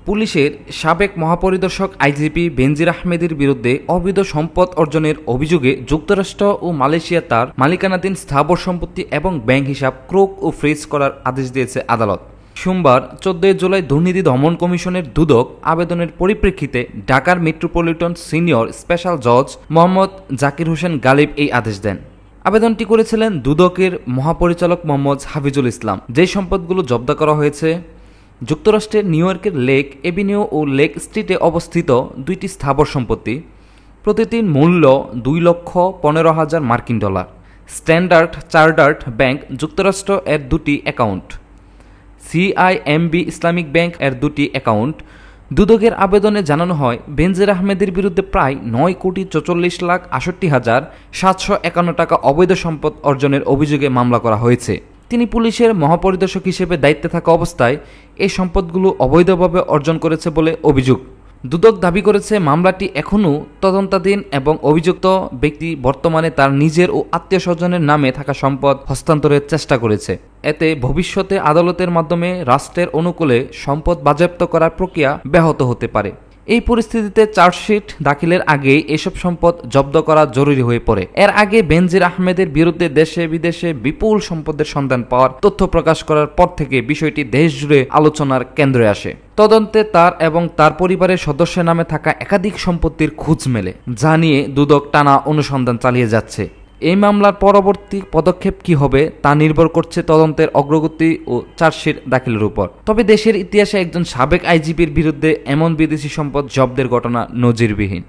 পুলিশের সাবেক মহাপরিদর্শক আইজিপি বেনজির আহমেদের বিরুদ্ধে অবৈধ সম্পদ অর্জনের অভিযোগে যুক্তরাষ্ট্র ও মালয়েশিয়া তার মালিকানাধীন স্থাবর সম্পত্তি এবং ব্যাংক হিসাব ক্রোক ও ফ্রিজ করার আদেশ দিয়েছে আদালত। সোমবার 14 জুলাই দুর্নীতি দমন কমিশনের দুদক আবেদনের পরিপ্রেক্ষিতে ঢাকার মেট্রোপলিটন সিনিয়র স্পেশাল জজ মোহাম্মদ জাকির হোসেন গালিব এই আদেশ দেন। আবেদনটি করেছিলেন দুদকের মহাপরিচালক মোহাম্মদ হাফিজুল ইসলাম। যে সম্পদগুলো জব্দ করা হয়েছে যুক্তরাষ্ট্রের নিউ ইয়র্কের লেক এভিনিউ ও লেক স্ট্রিটে অবস্থিত দুইটি স্থাবর সম্পত্তি, প্রতিটির মূল্য $2,15,000 মার্কিন ডলার। স্ট্যান্ডার্ড চার্টার্ড ব্যাংক যুক্তরাষ্ট্র এর দুটি অ্যাকাউন্ট, সিআইএমবি ইসলামিক ব্যাংক এর দুটি অ্যাকাউন্ট। দুদকের আবেদনে জানানো হয়, বেনজির আহমেদের বিরুদ্ধে প্রায় 9,44,68,751 টাকা অবৈধ সম্পদ অর্জনের অভিযোগে মামলা করা হয়েছে। তিনি পুলিশের মহাপরিদর্শক হিসেবে দায়িত্বে থাকা অবস্থায় এই সম্পদগুলো অবৈধভাবে অর্জন করেছে বলে অভিযোগ। দুদক দাবি করেছে, মামলাটি এখনও তদন্তাধীন এবং অভিযুক্ত ব্যক্তি বর্তমানে তার নিজের ও আত্মীয় স্বজনের নামে থাকা সম্পদ হস্তান্তরের চেষ্টা করেছে। এতে ভবিষ্যতে আদালতের মাধ্যমে রাষ্ট্রের অনুকূলে সম্পদ বাজেয়াপ্ত করার প্রক্রিয়া ব্যাহত হতে পারে। এই পরিস্থিতিতে চার্জশিট দাখিলের আগেই এসব সম্পদ জব্দ করা জরুরি হয়ে পড়ে। এর আগে বেনজির আহমেদের বিরুদ্ধে দেশে বিদেশে বিপুল সম্পদের সন্ধান পাওয়ার তথ্য প্রকাশ করার পর থেকে বিষয়টি দেশজুড়ে আলোচনার কেন্দ্রে আসে। তদন্তে তার এবং তার পরিবারের সদস্যের নামে থাকা একাধিক সম্পত্তির খোঁজ মেলে, যা নিয়ে দুদক টানা অনুসন্ধান চালিয়ে যাচ্ছে। এই মামলার পরবর্তী পদক্ষেপ কি হবে তা নির্ভর করছে তদন্তের অগ্রগতি ও চার্জশিট দাখিলের উপর। তবে দেশের ইতিহাসে একজন সাবেক আইজিপির বিরুদ্ধে এমন বিদেশি সম্পদ জব্দের ঘটনা নজিরবিহীন।